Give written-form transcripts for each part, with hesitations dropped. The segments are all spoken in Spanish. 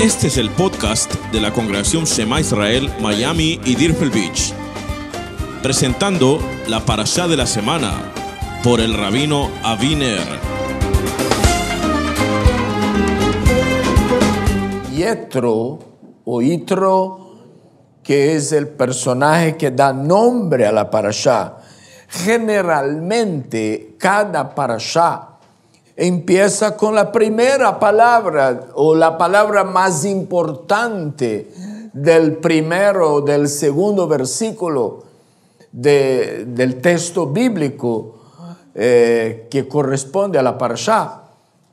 Este es el podcast de la Congregación Shema Israel, Miami y Deerfield Beach. Presentando la parashá de la semana por el rabino Aviner. Yetro o Yitro, que es el personaje que da nombre a la parashá. Generalmente cada parashá empieza con la primera palabra o la palabra más importante del primero o del segundo versículo del texto bíblico que corresponde a la parashá.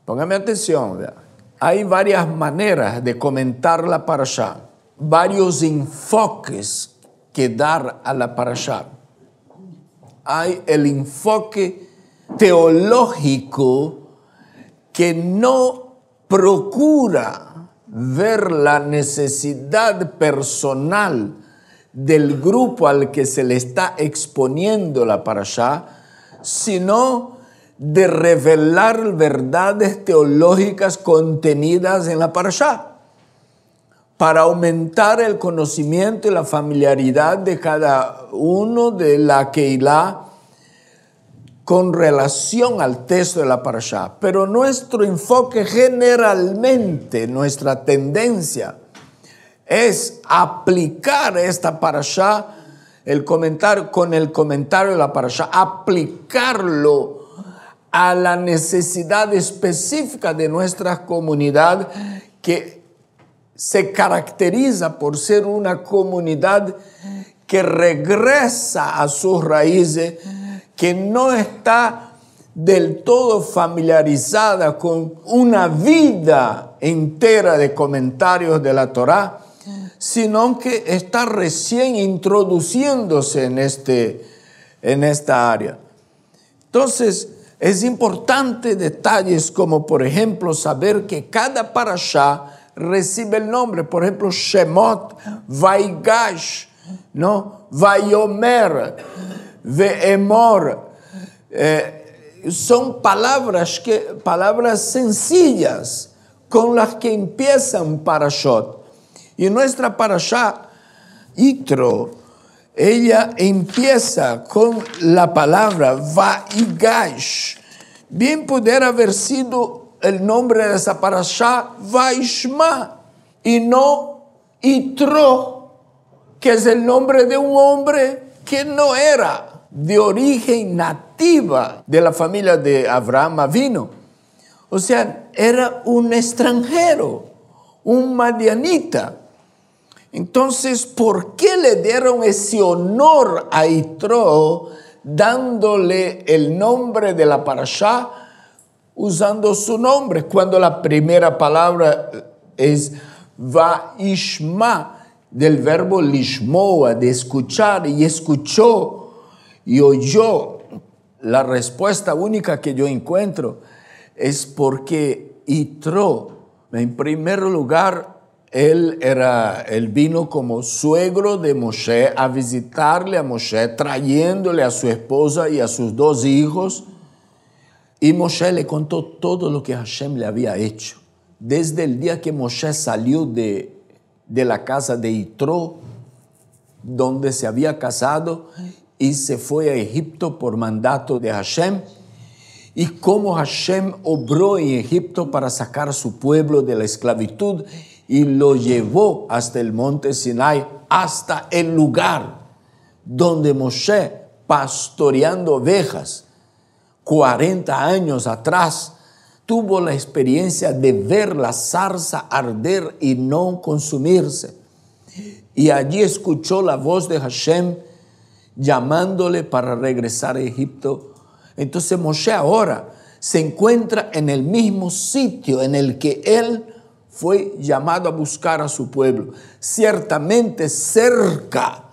Póngame atención, ¿verdad? Hay varias maneras de comentar la parashá, varios enfoques que dar a la parashá. Hay el enfoque teológico que no procura ver la necesidad personal del grupo al que se le está exponiendo la parashá, sino de revelar verdades teológicas contenidas en la parashá, para aumentar el conocimiento y la familiaridad de cada uno de la Keilah con relación al texto de la parashá. Pero nuestro enfoque generalmente, nuestra tendencia es aplicar esta parashá, con el comentario de la parashá, aplicarlo a la necesidad específica de nuestra comunidad, que se caracteriza por ser una comunidad que regresa a sus raíces, que no está del todo familiarizada con una vida entera de comentarios de la Torá, sino que está recién introduciéndose en esta área. Entonces, es importante detalles como, por ejemplo, saber que cada parashá recibe el nombre. Por ejemplo, Shemot, Vaigash, ¿no? Vayomer, Ve'emor. Son palabras sencillas con las que empiezan parashot. Y nuestra parashá, Yitro, ella empieza con la palabra Vaigash. Bien pudiera haber sido el nombre de esa parashá Vaishma y no Yitro, que es el nombre de un hombre que no era de origen nativa de la familia de Abraham Avinu. O sea, era un extranjero, un madianita. Entonces, ¿por qué le dieron ese honor a Yitro dándole el nombre de la parashá usando su nombre, cuando la primera palabra es Vaishma, del verbo lishmoa, de escuchar, y escuchó y oyó? La respuesta única que yo encuentro es porque Yitro, en primer lugar, él vino como suegro de Moshe a visitarle a Moshe, trayéndole a su esposa y a sus 2 hijos. Y Moshe le contó todo lo que Hashem le había hecho. Desde el día que Moshe salió de la casa de Yitro, donde se había casado, y se fue a Egipto por mandato de Hashem, y cómo Hashem obró en Egipto para sacar a su pueblo de la esclavitud y lo llevó hasta el monte Sinai, hasta el lugar donde Moshe, pastoreando ovejas 40 años atrás, tuvo la experiencia de ver la zarza arder y no consumirse. Y allí escuchó la voz de Hashem llamándole para regresar a Egipto. Entonces Moshe ahora se encuentra en el mismo sitio en el que él fue llamado a buscar a su pueblo, ciertamente cerca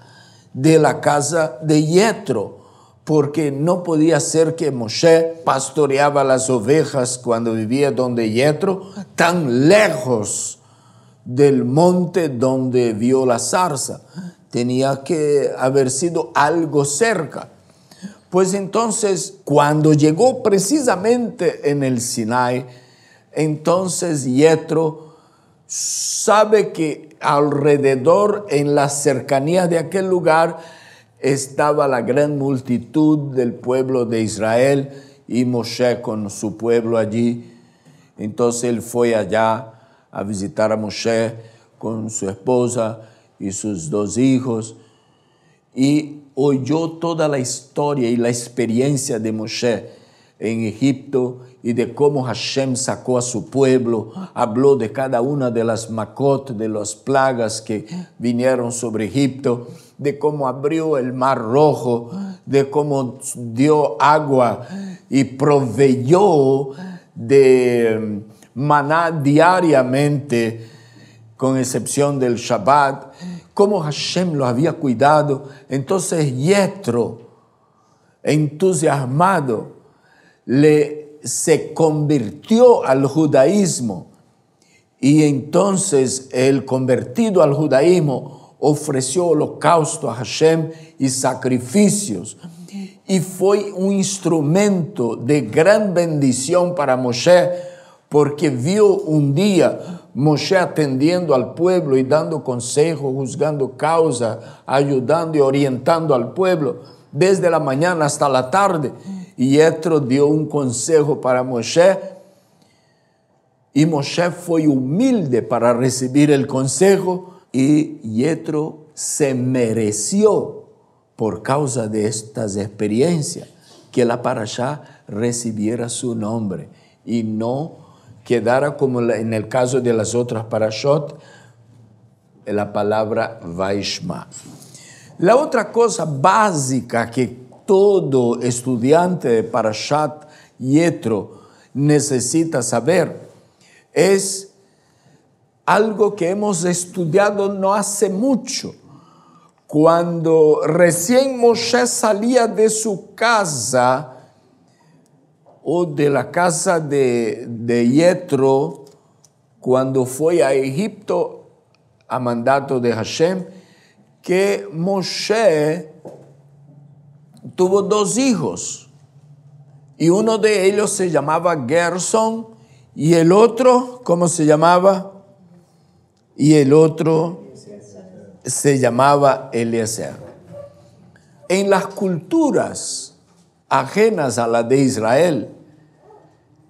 de la casa de Yetro, porque no podía ser que Moshe pastoreaba las ovejas cuando vivía donde Yetro, tan lejos del monte donde vio la zarza. Tenía que haber sido algo cerca. Pues entonces, cuando llegó precisamente en el Sinai, entonces Yetro sabe que alrededor, en las cercanías de aquel lugar, estaba la gran multitud del pueblo de Israel y Moshe con su pueblo allí. Entonces él fue allá a visitar a Moshe con su esposa y sus 2 hijos y oyó toda la historia y la experiencia de Moshe en Egipto y de cómo Hashem sacó a su pueblo. Habló de cada una de las makot, de las plagas que vinieron sobre Egipto, de cómo abrió el mar rojo, de cómo dio agua y proveyó de maná diariamente, con excepción del Shabbat, cómo Hashem lo había cuidado. Entonces Yetro, entusiasmado, se convirtió al judaísmo, y entonces el convertido al judaísmo ofreció holocausto a Hashem y sacrificios, y fue un instrumento de gran bendición para Moshe, porque vio un día Moshe atendiendo al pueblo y dando consejo, juzgando causa, ayudando y orientando al pueblo desde la mañana hasta la tarde. Y Yetro dio un consejo para Moshe, y Moshe fue humilde para recibir el consejo, y Yetro se mereció, por causa de estas experiencias, que la parashá recibiera su nombre y no quedara como en el caso de las otras parashot, la palabra Vaishma. La otra cosa básica que todo estudiante de Parashat Yetro necesita saber es algo que hemos estudiado no hace mucho. Cuando recién Moshe salía de su casa, o de la casa de Yetro, cuando fue a Egipto a mandato de Hashem, que Moshe tuvo 2 hijos, y uno de ellos se llamaba Gerson, y el otro, ¿cómo se llamaba? Y el otro se llamaba Eliezer. En las culturas ajenas a la de Israel,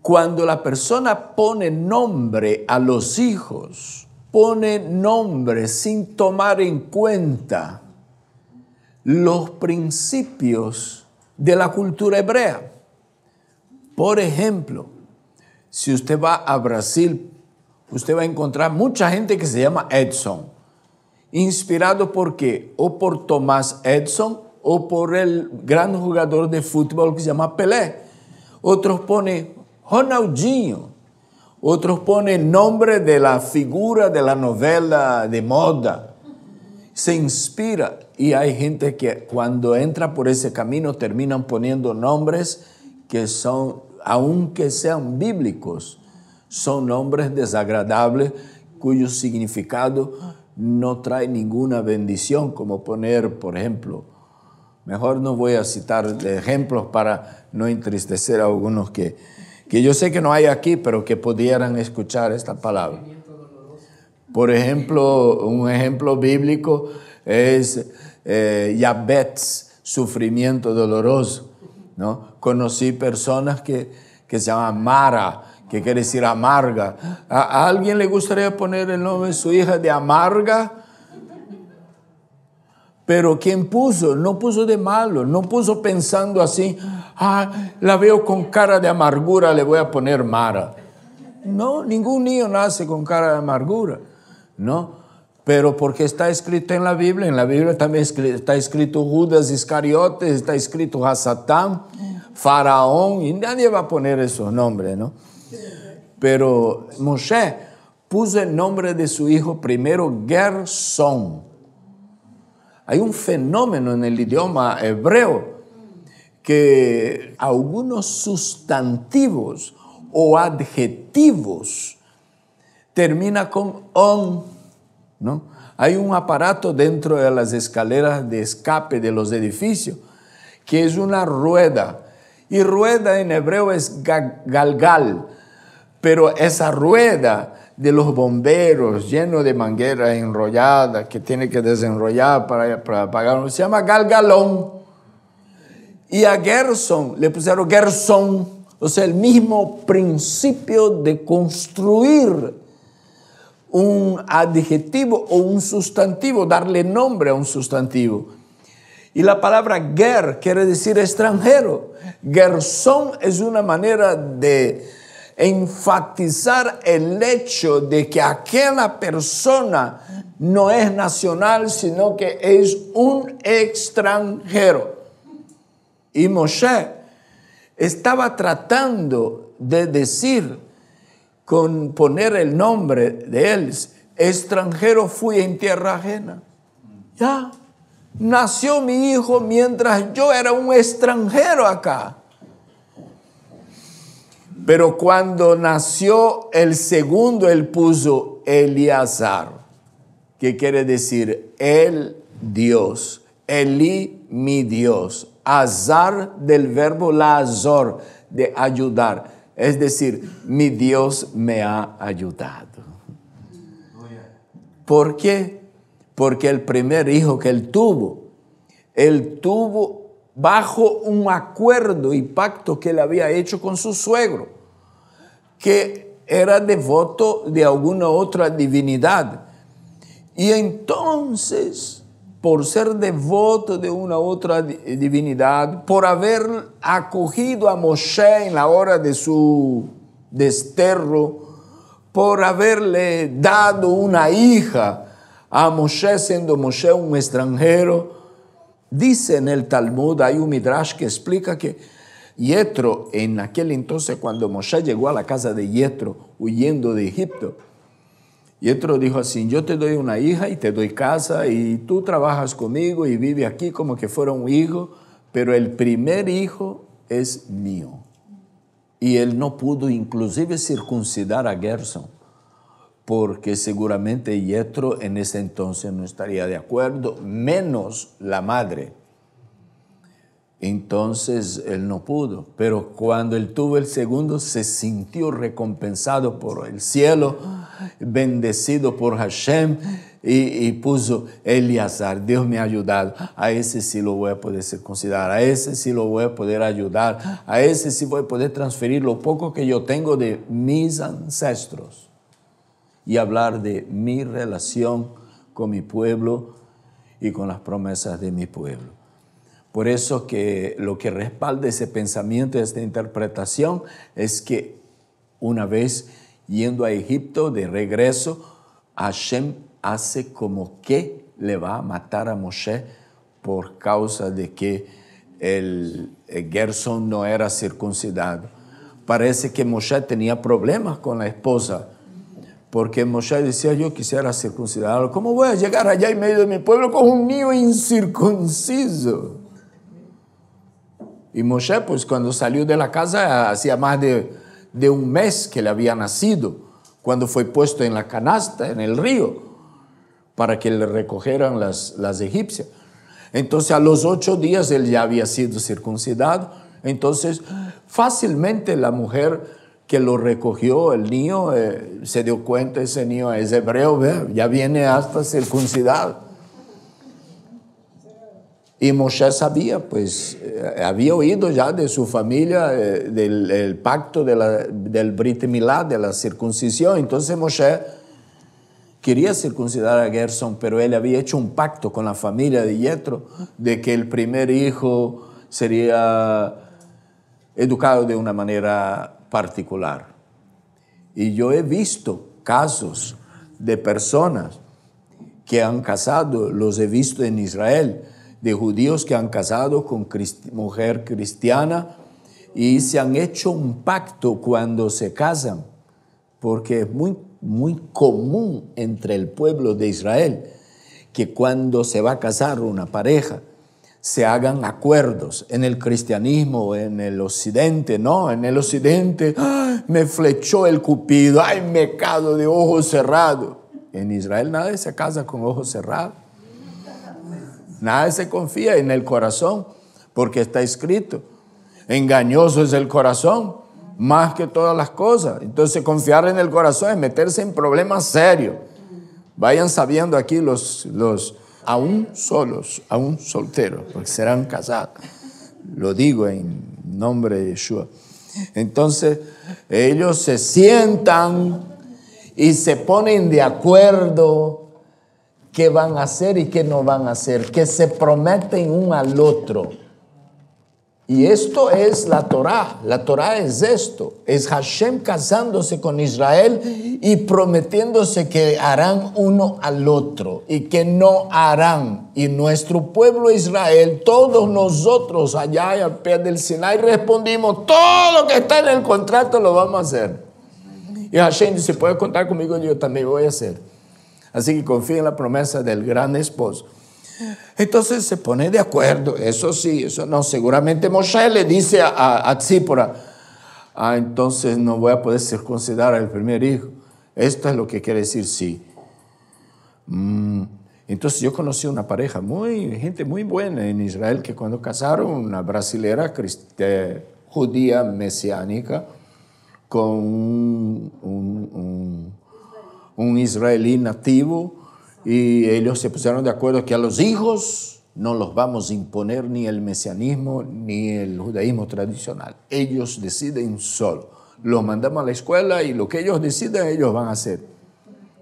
cuando la persona pone nombre a los hijos, pone nombre sin tomar en cuenta los principios de la cultura hebrea. Por ejemplo, si usted va a Brasil, usted va a encontrar mucha gente que se llama Edson, inspirado por qué, o por Tomás Edison, o por el gran jugador de fútbol que se llama Pelé. Otros ponen Ronaldinho, otros ponen nombre de la figura de la novela de moda. Se inspira, y hay gente que cuando entra por ese camino terminan poniendo nombres que son, aunque sean bíblicos, son nombres desagradables cuyo significado no trae ninguna bendición, como poner, por ejemplo, mejor no voy a citar ejemplos para no entristecer a algunos que yo sé que no hay aquí, pero que pudieran escuchar esta palabra. Por ejemplo, un ejemplo bíblico es Yabetz, sufrimiento doloroso, ¿no? Conocí personas que se llaman Mara, que quiere decir amarga. ¿A alguien le gustaría poner el nombre de su hija de Amarga? Pero ¿quién puso? No puso de malo, no puso pensando así, la veo con cara de amargura, le voy a poner Mara. No, ningún niño nace con cara de amargura, ¿no? Pero porque está escrito en la Biblia también está escrito Judas Iscariotes, está escrito Hasatán, Faraón, y nadie va a poner esos nombres, ¿no? Pero Moshe puso el nombre de su hijo primero Gerson. Hay un fenómeno en el idioma hebreo que algunos sustantivos o adjetivos terminan con on, ¿no? Hay un aparato dentro de las escaleras de escape de los edificios que es una rueda, y rueda en hebreo es galgal, pero esa rueda de los bomberos, lleno de mangueras enrolladas que tiene que desenrollar para apagar. Se llama Galgalón. Y a Gerson le pusieron Gersón, o sea, el mismo principio de construir un adjetivo o un sustantivo, darle nombre a un sustantivo. Y la palabra ger quiere decir extranjero. Gersón es una manera de enfatizar el hecho de que aquella persona no es nacional, sino que es un extranjero. Y Moshe estaba tratando de decir, con poner el nombre de él, extranjero fui en tierra ajena. Ya, nació mi hijo mientras yo era un extranjero acá. Pero cuando nació el segundo, él puso Eleazar, que quiere decir el Dios, Eli, mi Dios. Azar del verbo lazor, de ayudar. Es decir, mi Dios me ha ayudado. ¿Por qué? Porque el primer hijo que él tuvo bajo un acuerdo y pacto que él había hecho con su suegro, que era devoto de alguna otra divinidad. Y entonces, por ser devoto de una otra divinidad, por haber acogido a Moshe en la hora de su desterro, por haberle dado una hija a Moshe, siendo Moshe un extranjero, dice en el Talmud, hay un midrash que explica que Yetro, en aquel entonces cuando Moshe llegó a la casa de Yetro, huyendo de Egipto, Yetro dijo así: yo te doy una hija y te doy casa y tú trabajas conmigo y vive aquí como que fuera un hijo, pero el primer hijo es mío. Y él no pudo inclusive circuncidar a Gerson, porque seguramente Yetro en ese entonces no estaría de acuerdo, menos la madre. Entonces él no pudo, pero cuando él tuvo el segundo se sintió recompensado por el cielo, bendecido por Hashem y puso Eleazar. Dios me ha ayudado, a ese sí lo voy a poder circuncidar, a ese sí lo voy a poder ayudar, a ese sí voy a poder transferir lo poco que yo tengo de mis ancestros y hablar de mi relación con mi pueblo y con las promesas de mi pueblo. Por eso que lo que respalda ese pensamiento, esta interpretación, es que una vez yendo a Egipto de regreso, Hashem hace como que le va a matar a Moshe por causa de que el Gerson no era circuncidado. Parece que Moshe tenía problemas con la esposa, porque Moshe decía: yo quisiera circuncidarlo. ¿Cómo voy a llegar allá en medio de mi pueblo con un niño incircunciso? Y Moshe, pues cuando salió de la casa, hacía más de un mes que le había nacido, cuando fue puesto en la canasta, en el río, para que le recogieran las egipcias. Entonces a los 8 días él ya había sido circuncidado. Entonces fácilmente la mujer que lo recogió, el niño, se dio cuenta: ese niño es hebreo, ya viene hasta circuncidado. Y Moshe sabía, pues había oído ya de su familia del pacto del Brit Milá, de la circuncisión. Entonces Moshe quería circuncidar a Gerson, pero él había hecho un pacto con la familia de Yetro de que el primer hijo sería educado de una manera particular. Y yo he visto casos de personas que han casado, los he visto en Israel, de judíos que han casado con mujer cristiana y se han hecho un pacto cuando se casan, porque es muy común entre el pueblo de Israel que cuando se va a casar una pareja se hagan acuerdos. En el cristianismo, en el occidente, no, en el occidente me flechó el cupido, ay, me caso de ojos cerrados. En Israel nadie se casa con ojos cerrados. Nadie se confía en el corazón, porque está escrito: engañoso es el corazón, más que todas las cosas. Entonces confiar en el corazón es meterse en problemas serios. Vayan sabiendo aquí los aún solos, aún solteros, porque serán casados. Lo digo en nombre de Yeshua. Entonces ellos se sientan y se ponen de acuerdo qué van a hacer y qué no van a hacer, que se prometen uno al otro. Y esto es la Torah. La Torah es esto. Es Hashem casándose con Israel y prometiéndose que harán uno al otro y que no harán. Y nuestro pueblo Israel, todos nosotros allá al pie del Sinai respondimos, todo lo que está en el contrato lo vamos a hacer. Y Hashem dice, puede contar conmigo, yo también voy a hacer. Así que confía en la promesa del gran esposo. Entonces se pone de acuerdo, eso sí, eso no. Seguramente Moshe le dice a Tzípora, entonces no voy a poder circuncidar al primer hijo. Esto es lo que quiere decir sí. Entonces yo conocí una pareja, gente muy buena en Israel, que cuando casaron, una brasilera judía mesiánica con un israelí nativo, y ellos se pusieron de acuerdo que a los hijos no los vamos a imponer ni el mesianismo ni el judaísmo tradicional. Ellos deciden solo. Los mandamos a la escuela y lo que ellos decidan ellos van a hacer.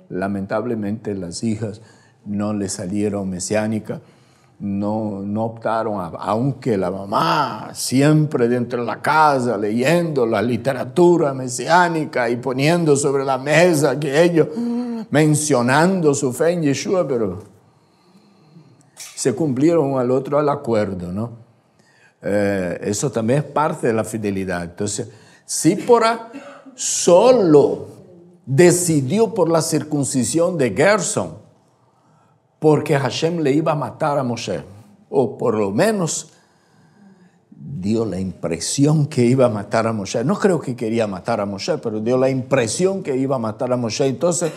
Lamentablemente las hijas no les salieron mesiánicas, no optaron, aunque la mamá siempre dentro de la casa leyendo la literatura mesiánica y poniendo sobre la mesa que ellos mencionando su fe en Yeshua, pero se cumplieron al otro al acuerdo, ¿no? Eso también es parte de la fidelidad. Entonces, Zípora solo decidió por la circuncisión de Gerson, porque Hashem le iba a matar a Moshe, o por lo menos dio la impresión que iba a matar a Moshe. No creo que quería matar a Moshe, pero dio la impresión que iba a matar a Moshe. Entonces,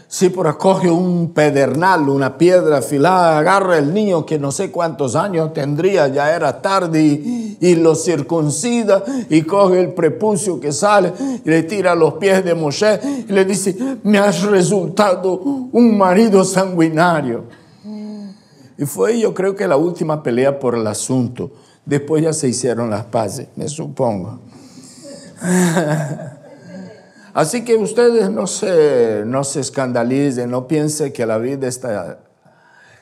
Zípora coge un pedernal, una piedra afilada, agarra el niño que no sé cuántos años tendría, ya era tarde, y lo circuncida, y coge el prepucio que sale y le tira a los pies de Moshe y le dice, me has resultado un marido sanguinario. Y fue, yo creo que la última pelea por el asunto. Después ya se hicieron las paces, me supongo. Así que ustedes no se escandalicen, no piensen que la vida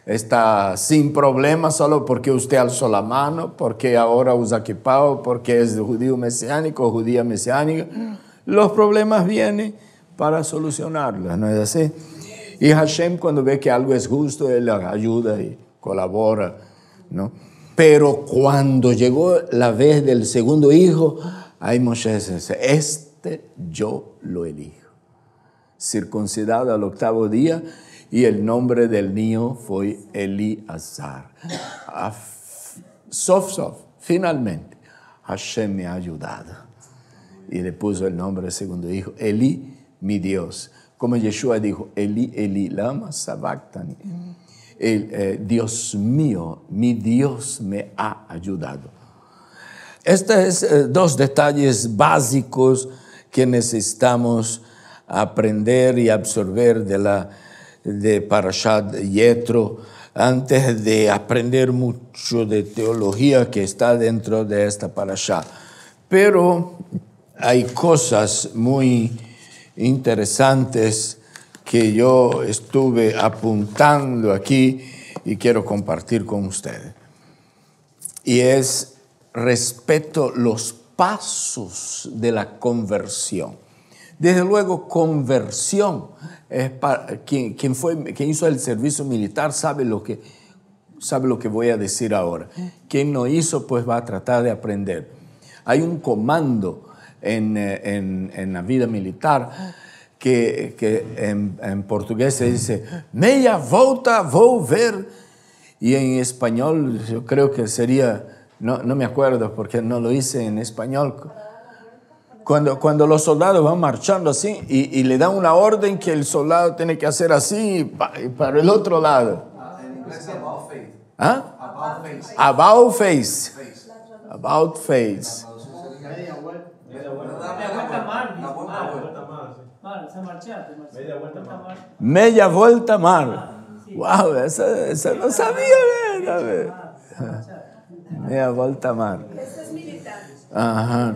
está sin problemas solo porque usted alzó la mano, porque ahora usa kipá, porque es judío mesiánico o judía mesiánica. Los problemas vienen para solucionarlos, ¿no es así? Y Hashem, cuando ve que algo es justo, Él ayuda y colabora, ¿no? Pero cuando llegó la vez del segundo hijo, ahí Moshe dice, yo lo elijo. Circuncidado al 8º día, y el nombre del niño fue Elíazar. Finalmente, Hashem me ha ayudado. Y le puso el nombre del segundo hijo, Elí, mi Dios. Como Yeshua dijo, Elí, Elí, lama sabactani. Dios mío, mi Dios me ha ayudado. Estos es dos detalles básicos que necesitamos aprender y absorber de Parashat Yetro antes de aprender mucho de teología que está dentro de esta parasha. Pero hay cosas muy interesantes que yo estuve apuntando aquí y quiero compartir con ustedes. Y es respecto a los pasos de la conversión. Desde luego, conversión, quien hizo el servicio militar sabe lo que voy a decir ahora. Quien no hizo, pues va a tratar de aprender. Hay un comando en la vida militar que en portugués se dice meia volta vou ver, y en español yo creo que sería, no me acuerdo porque no lo hice en español, cuando los soldados van marchando así y le dan una orden que el soldado tiene que hacer así y para el otro lado. About face. Media vuelta mar. Wow, esa no sabía. Media vuelta mar. Eso es militar. Ajá.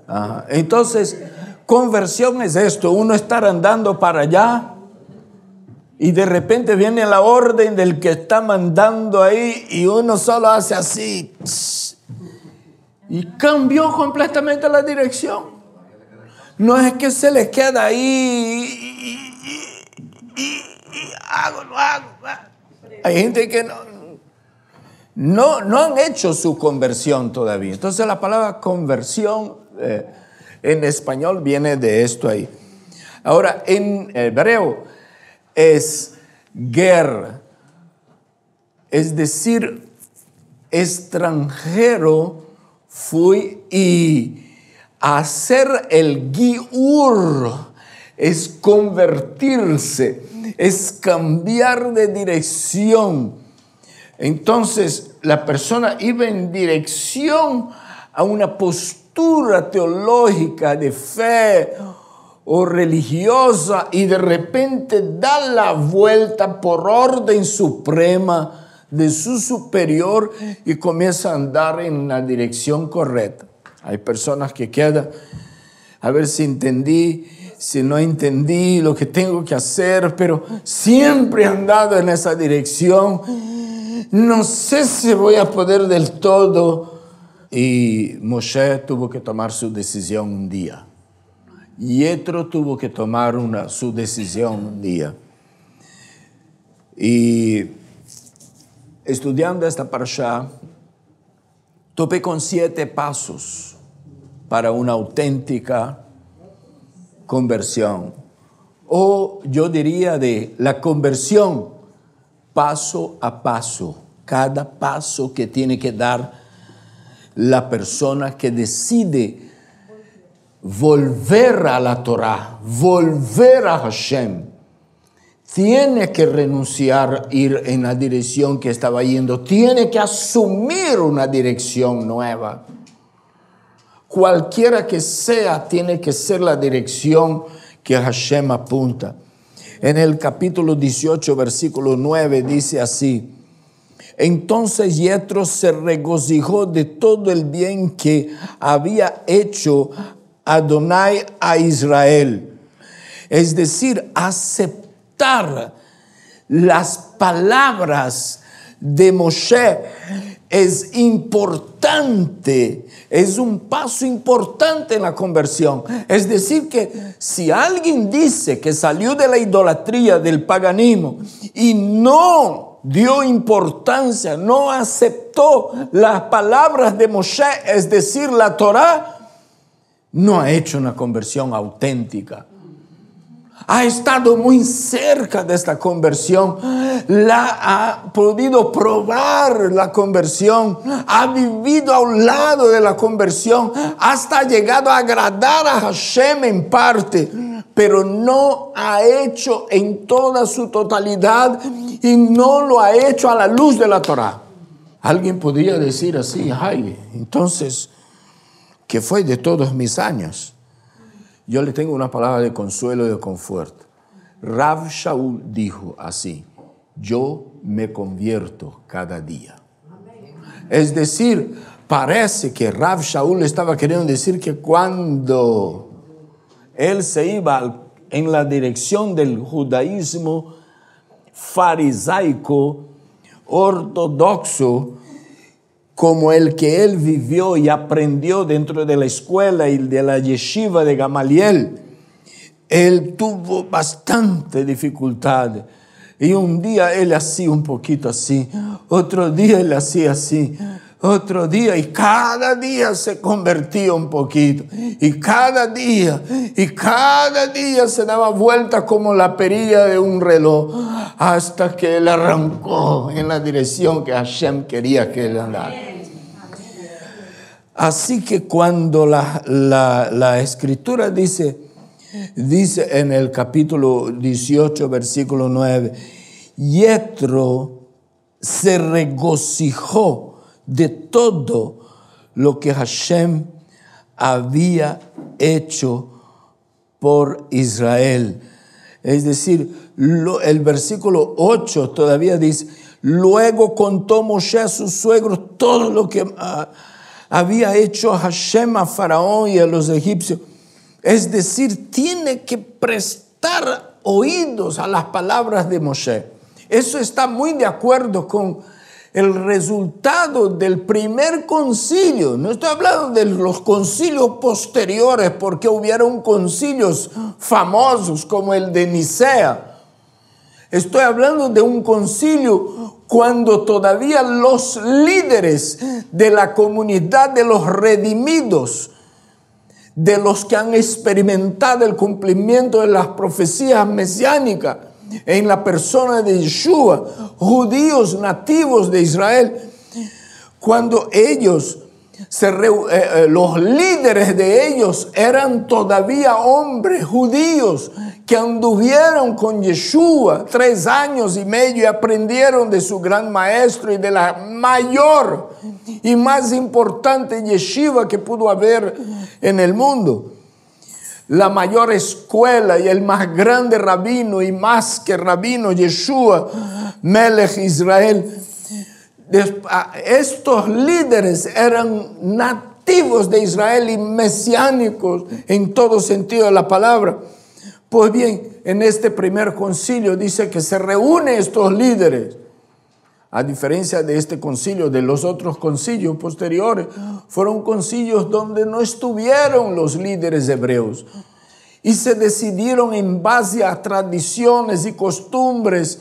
Ajá. Entonces, conversión es esto, uno estar andando para allá y de repente viene la orden del que está mandando ahí y uno solo hace así y cambió completamente la dirección. No es que se le queda ahí y lo hago. Hay gente que no han hecho su conversión todavía. Entonces la palabra conversión en español viene de esto ahí. Ahora, en hebreo es ger, es decir, extranjero fui, y hacer el giur es convertirse, es cambiar de dirección. Entonces la persona iba en dirección a una postura teológica de fe o religiosa y de repente da la vuelta por orden suprema de su superior y comienza a andar en la dirección correcta. Hay personas que quedan, a ver si entendí, si no entendí lo que tengo que hacer, pero siempre he andado en esa dirección. No sé si voy a poder del todo. Y Moshe tuvo que tomar su decisión un día. Yetro tuvo que tomar su decisión un día. Y estudiando esta parashá, topé con 7 pasos para una auténtica conversión. O yo diría de la conversión paso a paso. Cada paso que tiene que dar la persona que decide volver a la Torah, volver a Hashem, tiene que renunciar, ir en la dirección que estaba yendo, tiene que asumir una dirección nueva. Cualquiera que sea, tiene que ser la dirección que Hashem apunta. En el capítulo 18, versículo 9, dice así: entonces Yetro se regocijó de todo el bien que había hecho Adonai a Israel. Es decir, aceptar las palabras de Moshe es importante, es un paso importante en la conversión. Es decir, que si alguien dice que salió de la idolatría, del paganismo, y no dio importancia, no aceptó las palabras de Moshe, es decir, la Torah, no ha hecho una conversión auténtica. Ha estado muy cerca de esta conversión, ha podido probar la conversión, ha vivido a un lado de la conversión, hasta llegado a agradar a Hashem en parte, pero no ha hecho en toda su totalidad y no lo ha hecho a la luz de la Torah. Alguien podría decir así: ay, entonces, ¿qué fue de todos mis años? Yo le tengo una palabra de consuelo y de confort. Rav Shaul dijo así: yo me convierto cada día. Es decir, parece que Rav Shaul estaba queriendo decir que cuando él se iba en la dirección del judaísmo farisaico, ortodoxo, como el que él vivió y aprendió dentro de la escuela y de la yeshiva de Gamaliel, él tuvo bastante dificultad. Y un día él hacía un poquito así, otro día él hacía así, otro día, y cada día se convertía un poquito, y cada día se daba vuelta como la perilla de un reloj, hasta que él arrancó en la dirección que Hashem quería que él andara. Así que cuando la escritura dice en el capítulo 18, versículo 9, Yetro se regocijó de todo lo que Hashem había hecho por Israel. Es decir, el versículo 8 todavía dice, luego contó Moshe a sus suegros todo lo que había hecho Hashem a Faraón y a los egipcios. Es decir, tiene que prestar oídos a las palabras de Moshe. Eso está muy de acuerdo con el resultado del primer concilio. No estoy hablando de los concilios posteriores, porque hubieron concilios famosos como el de Nicea. Estoy hablando de un concilio cuando todavía los líderes de la comunidad de los redimidos, de los que han experimentado el cumplimiento de las profecías mesiánicas en la persona de Yeshua, judíos nativos de Israel, cuando ellos, los líderes de ellos eran todavía hombres judíos que anduvieron con Yeshua 3 años y medio y aprendieron de su gran maestro y de la mayor y más importante yeshiva que pudo haber en el mundo. La mayor escuela y el más grande rabino y más que rabino, Yeshua, Melech Israel. Estos líderes eran nativos de Israel y mesiánicos en todo sentido de la palabra. Pues bien, en este primer concilio dice que se reúnen estos líderes. A diferencia de este concilio, de los otros concilios posteriores, fueron concilios donde no estuvieron los líderes hebreos y se decidieron en base a tradiciones y costumbres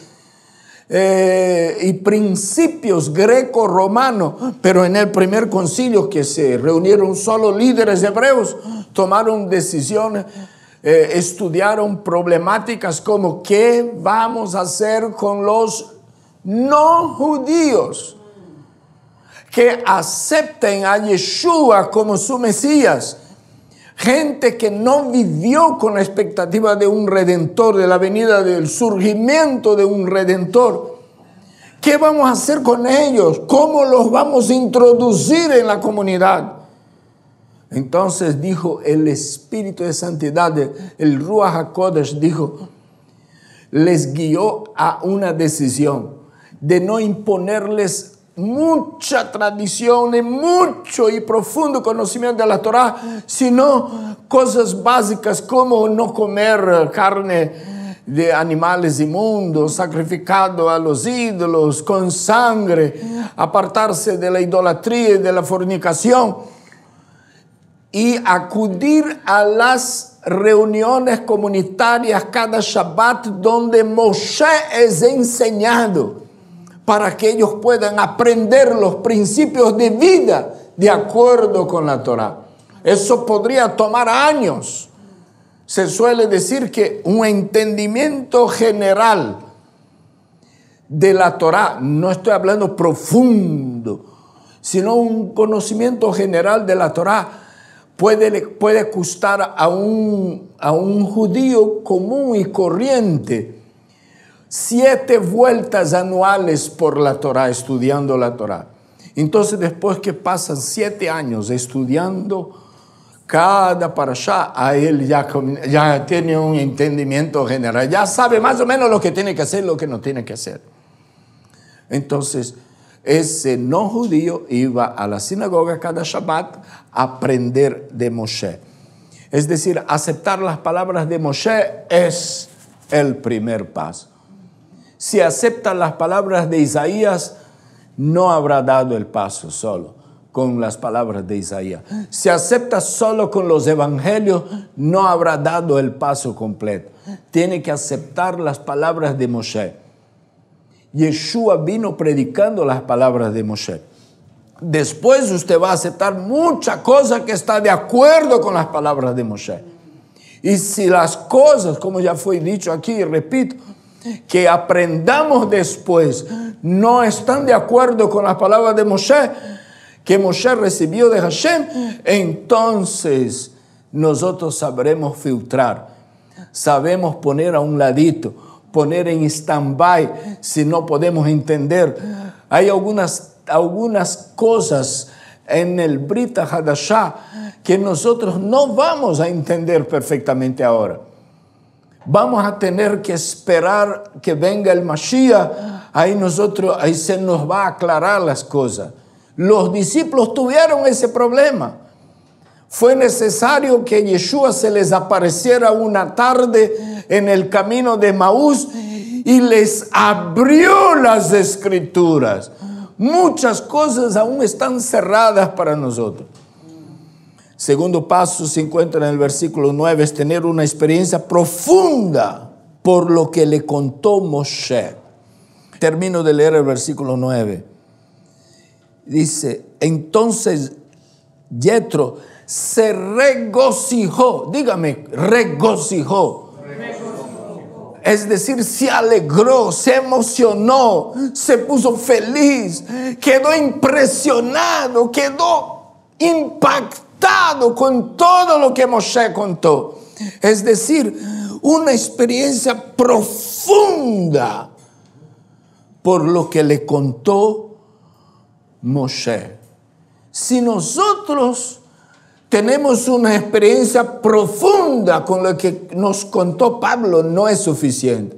y principios greco-romanos. Pero en el primer concilio, que se reunieron solo líderes hebreos, tomaron decisiones, estudiaron problemáticas como ¿qué vamos a hacer con los no judíos que acepten a Yeshua como su Mesías? Gente que no vivió con la expectativa de un redentor, de la venida, del surgimiento de un redentor. ¿Qué vamos a hacer con ellos? ¿Cómo los vamos a introducir en la comunidad? Entonces dijo el Espíritu de Santidad, el Ruach HaKodesh, dijo, les guió a una decisión de no imponerles mucha tradición y mucho y profundo conocimiento de la Torah, sino cosas básicas como no comer carne de animales inmundos, sacrificado a los ídolos, con sangre, apartarse de la idolatría y de la fornicación y acudir a las reuniones comunitarias cada Shabbat donde Moshe es enseñado, para que ellos puedan aprender los principios de vida de acuerdo con la Torah. Eso podría tomar años. Se suele decir que un entendimiento general de la Torah, no estoy hablando profundo, sino un conocimiento general de la Torah puede costar a un judío común y corriente 7 vueltas anuales por la Torah, estudiando la Torah. Entonces, después que pasan 7 años estudiando cada parashá, a él ya tiene un entendimiento general, ya sabe más o menos lo que tiene que hacer y lo que no tiene que hacer. Entonces, ese no judío iba a la sinagoga cada Shabbat a aprender de Moshe. Es decir, aceptar las palabras de Moshe es el primer paso. Si acepta las palabras de Isaías, no habrá dado el paso solo con las palabras de Isaías. Si acepta solo con los evangelios, no habrá dado el paso completo. Tiene que aceptar las palabras de Moshe. Yeshua vino predicando las palabras de Moshe. Después usted va a aceptar mucha cosa que está de acuerdo con las palabras de Moshe. Y si las cosas, como ya fue dicho aquí, y repito, que aprendamos después no están de acuerdo con las palabras de Moshe, que Moshe recibió de Hashem, entonces nosotros sabremos filtrar, sabemos poner a un ladito, poner en stand-by si no podemos entender. Hay algunas cosas en el Brit Hadashah que nosotros no vamos a entender perfectamente ahora. Vamos a tener que esperar que venga el Mashiach, ahí se nos va a aclarar las cosas. Los discípulos tuvieron ese problema. Fue necesario que Yeshua se les apareciera una tarde en el camino de Maús y les abrió las escrituras. Muchas cosas aún están cerradas para nosotros. Segundo paso se encuentra en el versículo 9, es tener una experiencia profunda por lo que le contó Moshe. Termino de leer el versículo 9. Dice, entonces Yetro se regocijó. Dígame, regocijó. Es decir, se alegró, se emocionó, se puso feliz, quedó impresionado, quedó impactado con todo lo que Moshe contó. Es decir, una experiencia profunda por lo que le contó Moshe. Si nosotros tenemos una experiencia profunda con lo que nos contó Pablo, no es suficiente.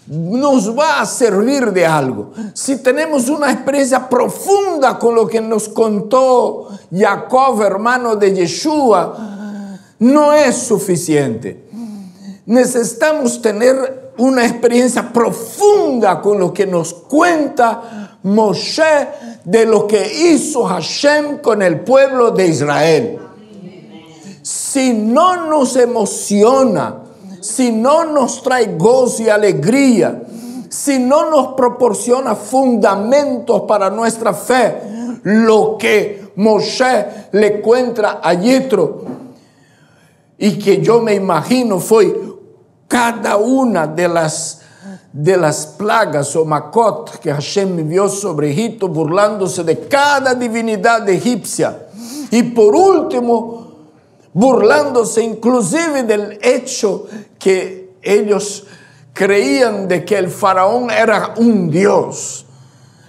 Nos va a servir de algo. Si tenemos una experiencia profunda con lo que nos contó Jacob, hermano de Yeshua, no es suficiente. Necesitamos tener una experiencia profunda con lo que nos cuenta Moshe de lo que hizo Hashem con el pueblo de Israel. Si no nos emociona, si no nos trae gozo y alegría, si no nos proporciona fundamentos para nuestra fe, lo que Moshe le cuenta a Yetro, y que yo me imagino fue cada una de las plagas o macot que Hashem envió sobre Egipto, burlándose de cada divinidad egipcia. Y por último, burlándose inclusive del hecho que ellos creían de que el faraón era un dios.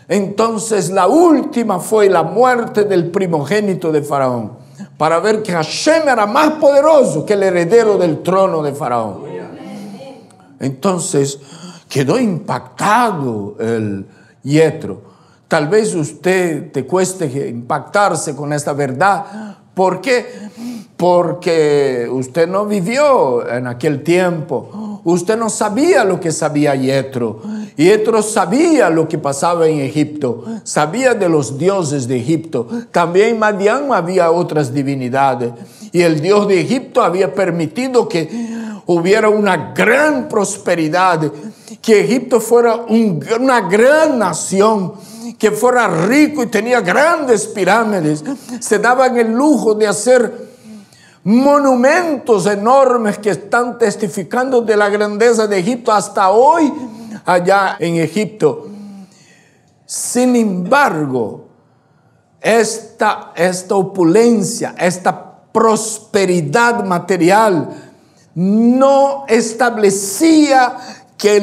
Entonces la última fue la muerte del primogénito de faraón, para ver que Hashem era más poderoso que el heredero del trono de faraón. Entonces quedó impactado el Yetro. Tal vez usted te cueste impactarse con esta verdad. ¿Por qué? Porque usted no vivió en aquel tiempo. Usted no sabía lo que sabía Yetro. Yetro sabía lo que pasaba en Egipto. Sabía de los dioses de Egipto. También en Madián había otras divinidades. Y el Dios de Egipto había permitido que hubiera una gran prosperidad, que Egipto fuera una gran nación, que fuera rico y tenía grandes pirámides. Se daban el lujo de hacer monumentos enormes que están testificando de la grandeza de Egipto hasta hoy allá en Egipto. Sin embargo, esta opulencia, esta prosperidad material no establecía que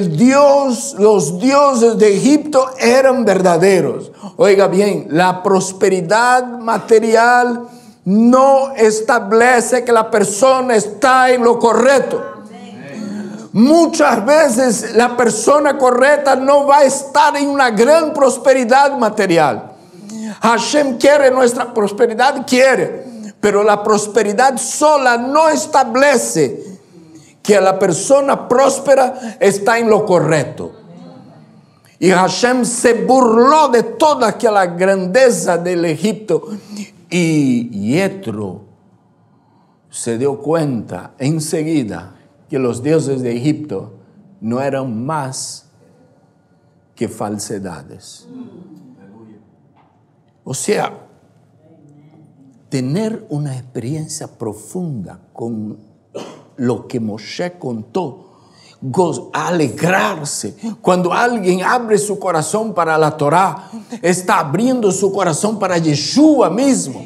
los dioses de Egipto eran verdaderos. Oiga bien, la prosperidad material no establece que la persona está en lo correcto. Muchas veces la persona correcta no va a estar en una gran prosperidad material. Hashem quiere nuestra prosperidad, pero la prosperidad sola no establece que la persona próspera está en lo correcto. Y Hashem se burló de toda aquella grandeza del Egipto. Y Yetro se dio cuenta enseguida que los dioses de Egipto no eran más que falsedades. O sea, tener una experiencia profunda con lo que Moshe contó, alegrarse. Cuando alguien abre su corazón para la Torah, está abriendo su corazón para Yeshua mismo.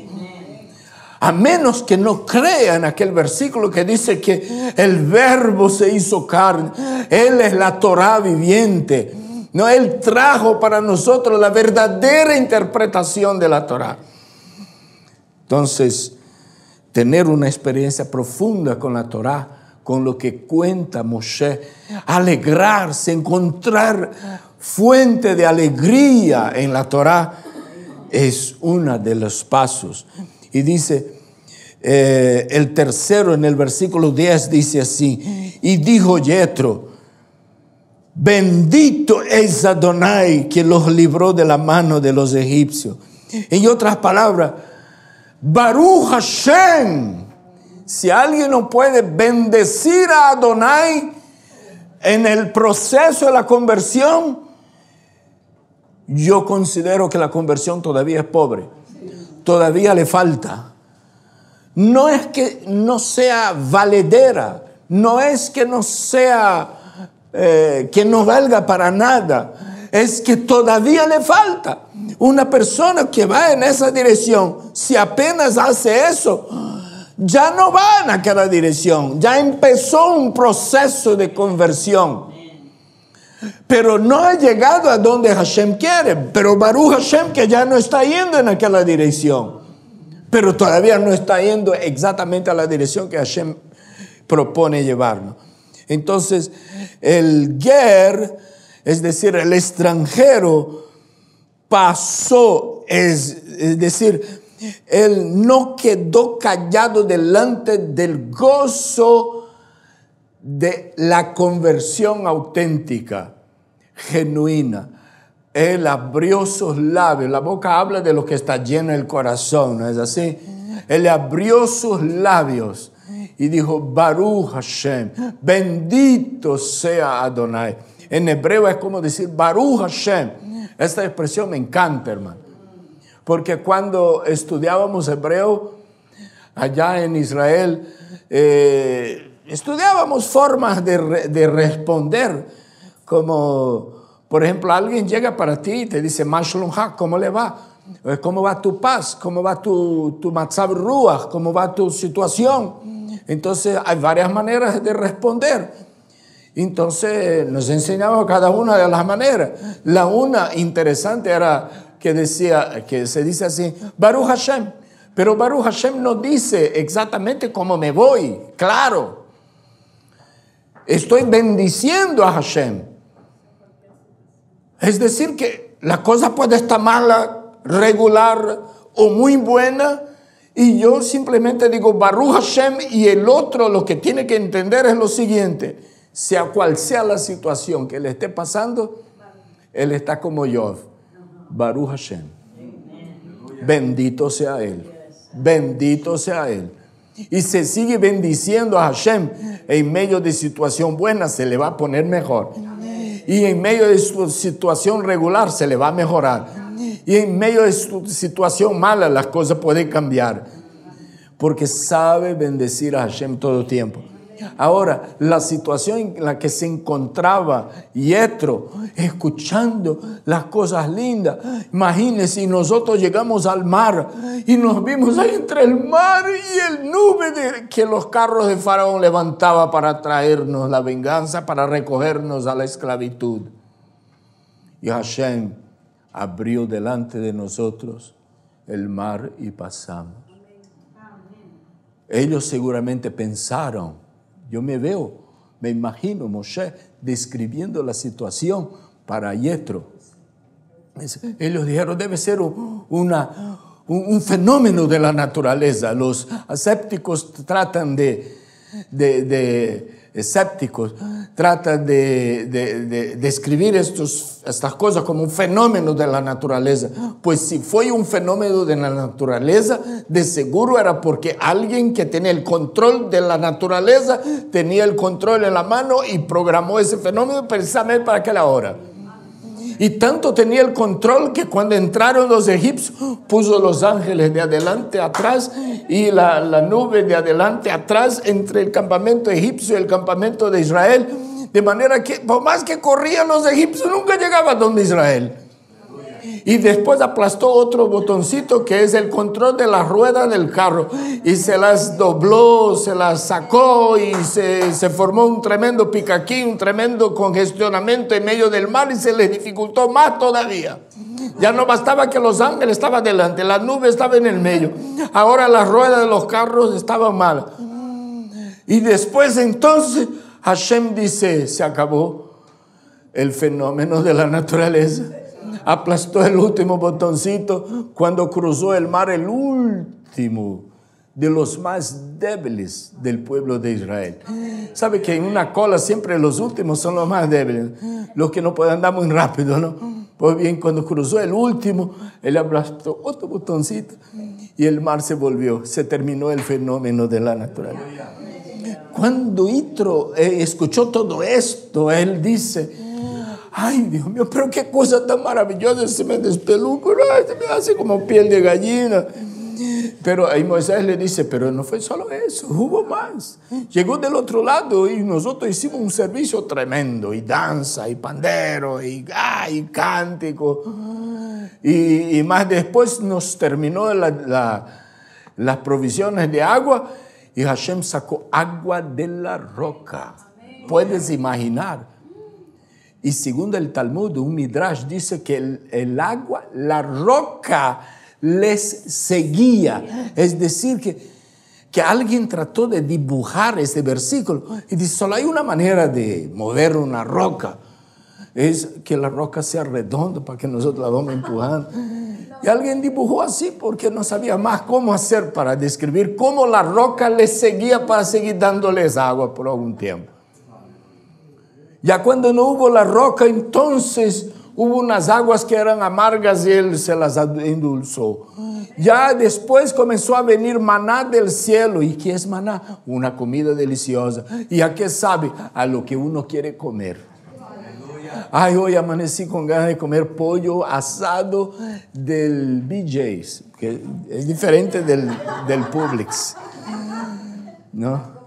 A menos que no crea en aquel versículo que dice que el verbo se hizo carne. Él es la Torah viviente. No, Él trajo para nosotros la verdadera interpretación de la Torah. Entonces, tener una experiencia profunda con la Torá, con lo que cuenta Moshe, alegrarse, encontrar fuente de alegría en la Torá, es uno de los pasos. Y dice, el tercero en el versículo 10 dice así, y dijo Yetro, bendito es Adonai que los libró de la mano de los egipcios. En otras palabras, Baruch Hashem. Si alguien no puede bendecir a Adonai en el proceso de la conversión, yo considero que la conversión todavía es pobre. Todavía le falta. No es que no sea valedera, no es que no sea, que no valga para nada, es que todavía le falta. Una persona que va en esa dirección, si apenas hace eso, ya no va en aquella dirección, ya empezó un proceso de conversión, pero no ha llegado a donde Hashem quiere. Pero Baruch Hashem que ya no está yendo en aquella dirección, pero todavía no está yendo exactamente a la dirección que Hashem propone llevarnos. Entonces el ger, es decir, el extranjero, pasó, es decir, él no quedó callado delante del gozo de la conversión auténtica, genuina. Él abrió sus labios. La boca habla de lo que está lleno el corazón, ¿no es así? Él abrió sus labios y dijo, Baruch Hashem, bendito sea Adonai. En hebreo es como decir Baruch Hashem. Esta expresión me encanta, hermano. Porque cuando estudiábamos hebreo allá en Israel, estudiábamos formas de responder. Como, por ejemplo, alguien llega para ti y te dice, Ma shalom ha, ¿cómo le va? ¿Cómo va tu paz? ¿Cómo va tu matzav ruach? ¿Cómo va tu situación? Entonces, hay varias maneras de responder. Entonces, nos enseñamos cada una de las maneras. La una interesante era que se dice así, Baruch Hashem. Pero Baruch Hashem no dice exactamente cómo me voy. Claro, estoy bendiciendo a Hashem. Es decir, que la cosa puede estar mala, regular o muy buena, y yo simplemente digo Baruch Hashem, y el otro lo que tiene que entender es lo siguiente: sea cual sea la situación que le esté pasando, él está como yo. Baruch Hashem. Bendito sea Él. Bendito sea Él. Y se sigue bendiciendo a Hashem. En medio de situación buena se le va a poner mejor. Y en medio de su situación regular se le va a mejorar. Y en medio de su situación mala las cosas pueden cambiar. Porque sabe bendecir a Hashem todo el tiempo. Ahora, la situación en la que se encontraba Yetro, escuchando las cosas lindas. Imagínense, nosotros llegamos al mar y nos vimos ahí entre el mar y el nube que los carros de Faraón levantaba para traernos la venganza, para recogernos a la esclavitud. Y Hashem abrió delante de nosotros el mar y pasamos. Ellos seguramente pensaron, yo me imagino Moshe describiendo la situación para Yetro. Ellos dijeron, debe ser un fenómeno de la naturaleza. Los escépticos tratan de describir estas cosas como un fenómeno de la naturaleza. Pues si fue un fenómeno de la naturaleza, de seguro era porque alguien que tenía el control de la naturaleza tenía el control en la mano y programó ese fenómeno precisamente para aquella hora. Y tanto tenía el control que cuando entraron los egipcios puso los ángeles de adelante atrás y la nube de adelante atrás entre el campamento egipcio y el campamento de Israel, de manera que por más que corrían los egipcios nunca llegaban donde Israel. Y después aplastó otro botoncito que es el control de la rueda del carro. Y se las dobló, se las sacó y se formó un tremendo picaquín, un tremendo congestionamiento en medio del mar y se les dificultó más todavía. Ya no bastaba que los ángeles estaban delante, la nube estaba en el medio. Ahora las ruedas de los carros estaban mal. Y después entonces Hashem dice, se acabó el fenómeno de la naturaleza. Aplastó el último botoncito cuando cruzó el mar, el último de los más débiles del pueblo de Israel. ¿Sabe que en una cola siempre los últimos son los más débiles? Los que no pueden andar muy rápido, ¿no? Pues bien, cuando cruzó el último, él aplastó otro botoncito y el mar se volvió. Se terminó el fenómeno de la naturaleza. Cuando Yitro escuchó todo esto, él dice, ay, Dios mío, pero qué cosa tan maravillosa, se me despeluca, se me hace como piel de gallina. Pero ahí Moisés le dice, pero no fue solo eso, hubo más. Llegó del otro lado y nosotros hicimos un servicio tremendo, y danza, y pandero, y cántico. Y más después nos terminó las provisiones de agua, y Hashem sacó agua de la roca. Puedes imaginar. Y según el Talmud, un Midrash dice que el agua, la roca, les seguía. Es decir, que alguien trató de dibujar este versículo y dice, solo hay una manera de mover una roca. Es que la roca sea redonda para que nosotros la vamos empujando. Y alguien dibujó así porque no sabía más cómo hacer para describir cómo la roca les seguía para seguir dándoles agua por algún tiempo. Ya cuando no hubo la roca, entonces hubo unas aguas que eran amargas y él se las endulzó. Ya después comenzó a venir maná del cielo. ¿Y qué es maná? Una comida deliciosa. ¿Y a qué sabe? A lo que uno quiere comer. Ay, hoy amanecí con ganas de comer pollo asado del BJ's, que es diferente del Publix, ¿no?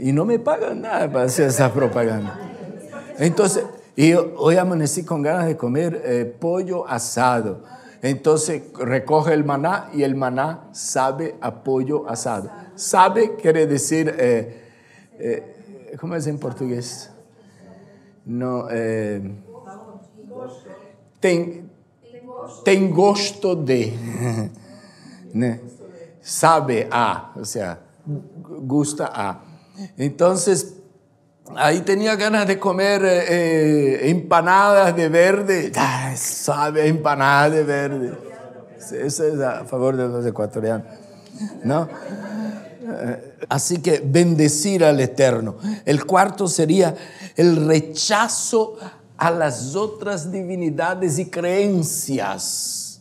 Y no me pagan nada para hacer esa propaganda. Entonces, y hoy amanecí con ganas de comer pollo asado. Entonces recoge el maná y el maná sabe a pollo asado. Sabe quiere decir, ¿cómo es en portugués? No, tem gosto de, ¿no? Sabe a, o sea, gusta a. Entonces, ahí tenía ganas de comer empanadas de verde. Sabe a empanada de verde. Eso es a favor de los ecuatorianos, ¿no? Así que bendecir al Eterno. El cuarto sería el rechazo a las otras divinidades y creencias.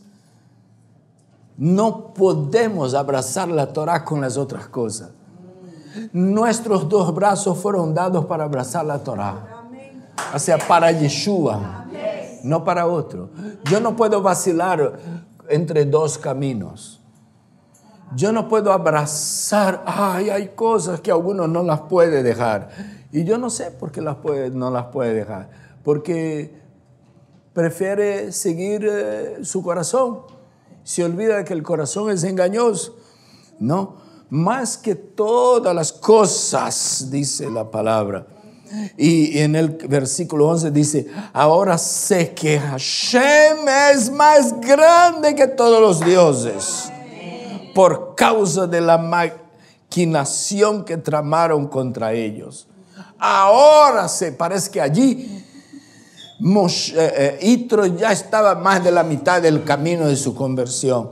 No podemos abrazar la Torah con las otras cosas. Nuestros dos brazos fueron dados para abrazar la Torah. O sea, para Yeshua, no para otro. Yo no puedo vacilar entre dos caminos. Yo no puedo abrazar, hay cosas que algunos no las puede dejar. Y yo no sé por qué no las puede dejar. Porque prefiere seguir su corazón. Se olvida que el corazón es engañoso, ¿no? Más que todas las cosas, dice la palabra. Y en el versículo 11 dice, ahora sé que Hashem es más grande que todos los dioses. Por causa de la maquinación que tramaron contra ellos. Ahora parece que allí Yitro ya estaba más de la mitad del camino de su conversión,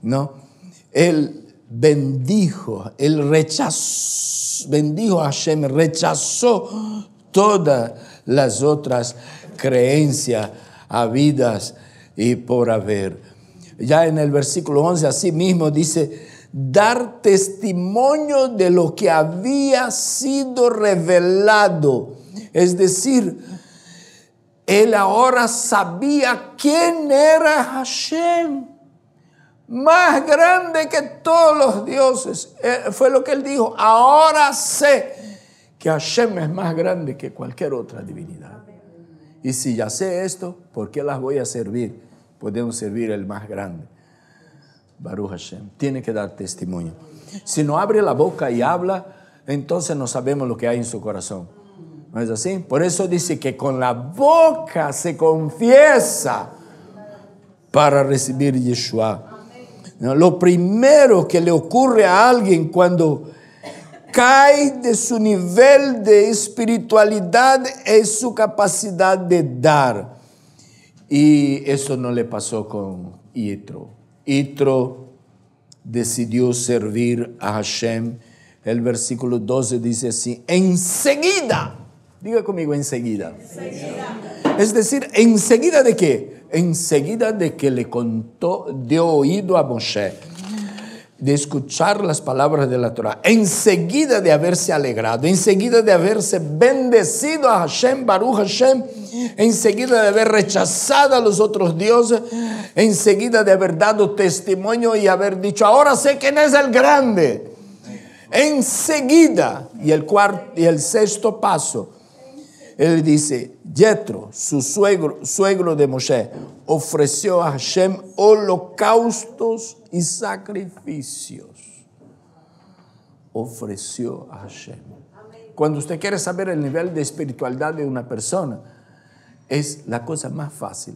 ¿no? Él bendijo a Hashem, rechazó todas las otras creencias habidas y por haber. Ya en el versículo 11, así mismo dice, dar testimonio de lo que había sido revelado. Es decir, él ahora sabía quién era Hashem. Más grande que todos los dioses. Fue lo que él dijo. Ahora sé que Hashem es más grande que cualquier otra divinidad. Y si ya sé esto, ¿por qué las voy a servir? podemos servir al más grande. Baruch Hashem. Tiene que dar testimonio. Si no abre la boca y habla, entonces no sabemos lo que hay en su corazón. ¿No es así? Por eso dice que con la boca se confiesa para recibir Yeshua. ¿No? Lo primero que le ocurre a alguien cuando cae de su nivel de espiritualidad es su capacidad de dar. Y eso no le pasó con Yitro. Yitro decidió servir a Hashem. El versículo 12 dice así: enseguida, diga conmigo, enseguida. Es decir, ¿enseguida de qué? Enseguida de que le contó, dio oído a Moshe, de escuchar las palabras de la Torah, enseguida de haberse alegrado, enseguida de haberse bendecido a Hashem, Baruch Hashem, enseguida de haber rechazado a los otros dioses, enseguida de haber dado testimonio y haber dicho, ahora sé quién es el grande. Enseguida, y el sexto paso, él dice, Yetro, su suegro de Moshe, ofreció a Hashem holocaustos y sacrificios. Ofreció a Hashem. Cuando usted quiere saber el nivel de espiritualidad de una persona, es la cosa más fácil.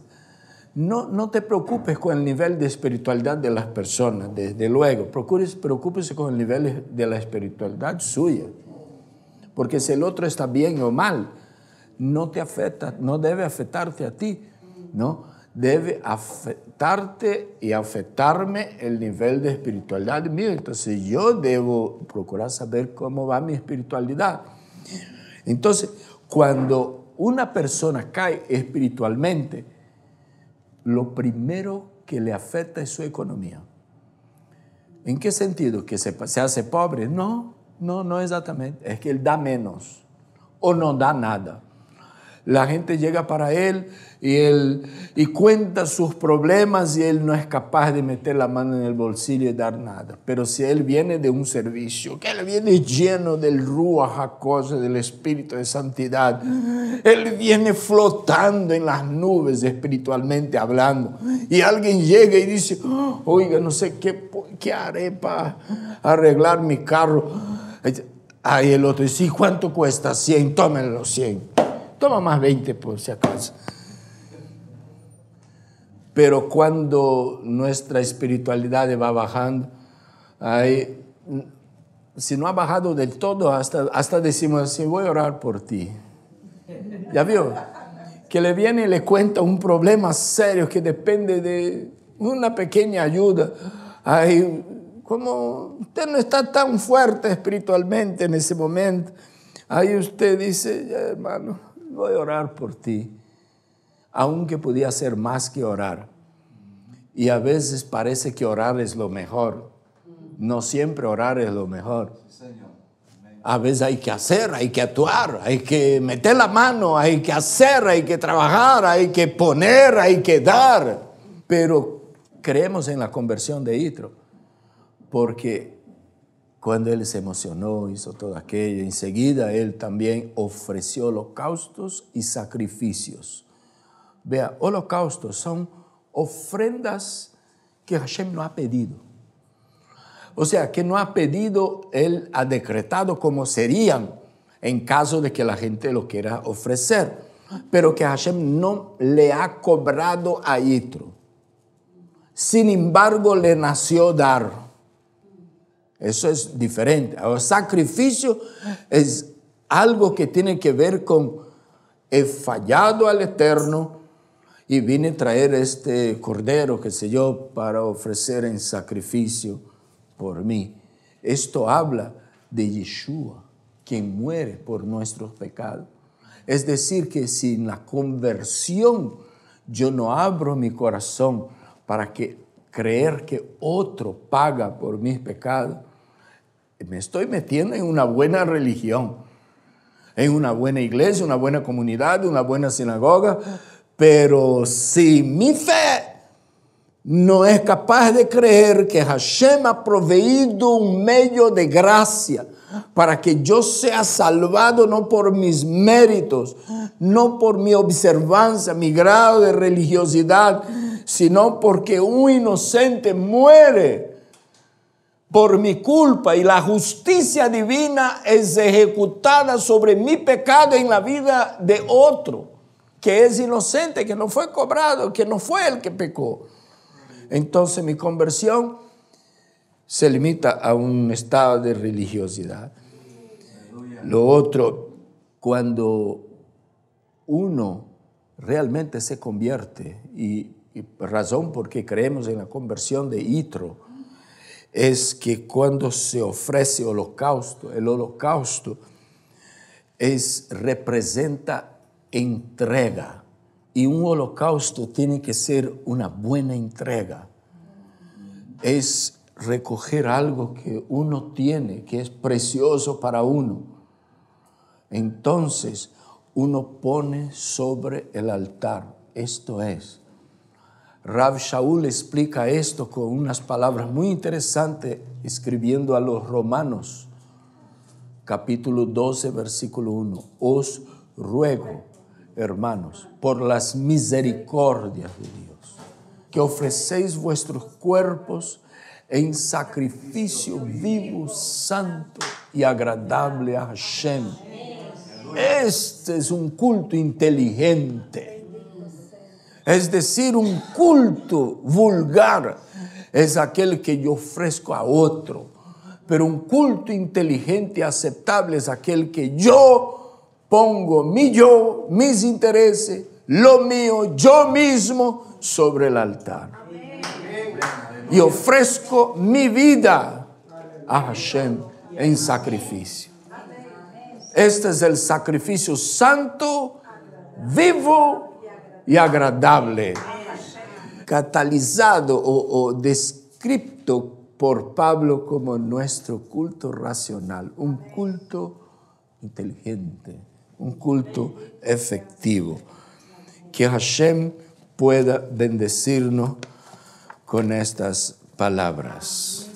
No te preocupes con el nivel de espiritualidad de las personas, desde luego. Preocúpese con el nivel de la espiritualidad suya. Porque si el otro está bien o mal, no te afecta, no debe afectarte a ti, ¿no? Debe afectarte y afectarme el nivel de espiritualidad mío. Entonces yo debo procurar saber cómo va mi espiritualidad. Entonces, cuando una persona cae espiritualmente, lo primero que le afecta es su economía. ¿En qué sentido? ¿Que se hace pobre? No exactamente. Es que él da menos o no da nada. La gente llega para él y cuenta sus problemas y él no es capaz de meter la mano en el bolsillo y dar nada. Pero si él viene de un servicio, que él viene lleno del Ruach HaKodesh, del Espíritu de Santidad, él viene flotando en las nubes espiritualmente hablando. Y alguien llega y dice, oiga, no sé qué haré para arreglar mi carro. Ahí el otro dice, ¿cuánto cuesta? 100, tómenlo los 100. Toma más 20 por si acaso. Pero cuando nuestra espiritualidad va bajando, si no ha bajado del todo, hasta decimos así, voy a orar por ti. ¿Ya vio? Que le viene y le cuenta un problema serio que depende de una pequeña ayuda. Como usted no está tan fuerte espiritualmente en ese momento, ahí usted dice, ya, hermano, voy a orar por ti, aunque podía hacer más que orar. Y a veces parece que orar es lo mejor. No siempre orar es lo mejor. A veces hay que hacer, hay que actuar, hay que meter la mano, hay que hacer, hay que trabajar, hay que poner, hay que dar. Pero creemos en la conversión de Yitro, porque cuando él se emocionó, hizo todo aquello, enseguida él también ofreció holocaustos y sacrificios. Vea, holocaustos son ofrendas que Hashem no ha pedido. O sea, que no ha pedido, él ha decretado cómo serían en caso de que la gente lo quiera ofrecer. Pero que Hashem no le ha cobrado a Yitro. Sin embargo, le nació dar. Eso es diferente. El sacrificio es algo que tiene que ver con he fallado al Eterno y vine a traer este cordero, qué sé yo, para ofrecer en sacrificio por mí. Esto habla de Yeshua, quien muere por nuestros pecados. Es decir, que si en la conversión yo no abro mi corazón para creer que otro paga por mis pecados, me estoy metiendo en una buena religión, en una buena iglesia, una buena comunidad, una buena sinagoga, pero si mi fe no es capaz de creer que Hashem ha proveído un medio de gracia para que yo sea salvado no por mis méritos, no por mi observancia, mi grado de religiosidad, sino porque un inocente muere por mi culpa y la justicia divina es ejecutada sobre mi pecado en la vida de otro, que es inocente, que no fue cobrado, que no fue el que pecó. Entonces mi conversión se limita a un estado de religiosidad. Lo otro, cuando uno realmente se convierte, y razón por qué creemos en la conversión de Yitro, es que cuando se ofrece holocausto, el holocausto representa entrega, y un holocausto tiene que ser una buena entrega. Es recoger algo que uno tiene, que es precioso para uno. Entonces, uno pone sobre el altar. Esto es. Rav Shaul explica esto con unas palabras muy interesantes, escribiendo a los Romanos, capítulo 12, versículo 1. Os ruego, hermanos, por las misericordias de Dios, que ofrecéis vuestros cuerpos en sacrificio vivo, santo y agradable a Hashem. Este es un culto inteligente. Es decir, un culto vulgar es aquel que yo ofrezco a otro. Pero un culto inteligente y aceptable es aquel que yo pongo mis intereses, lo mío, yo mismo sobre el altar. Y ofrezco mi vida a Hashem en sacrificio. Este es el sacrificio santo, vivo y agradable, catalizado o descrito por Pablo como nuestro culto racional, un culto inteligente, un culto efectivo. Que Hashem pueda bendecirnos con estas palabras.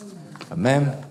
Amén.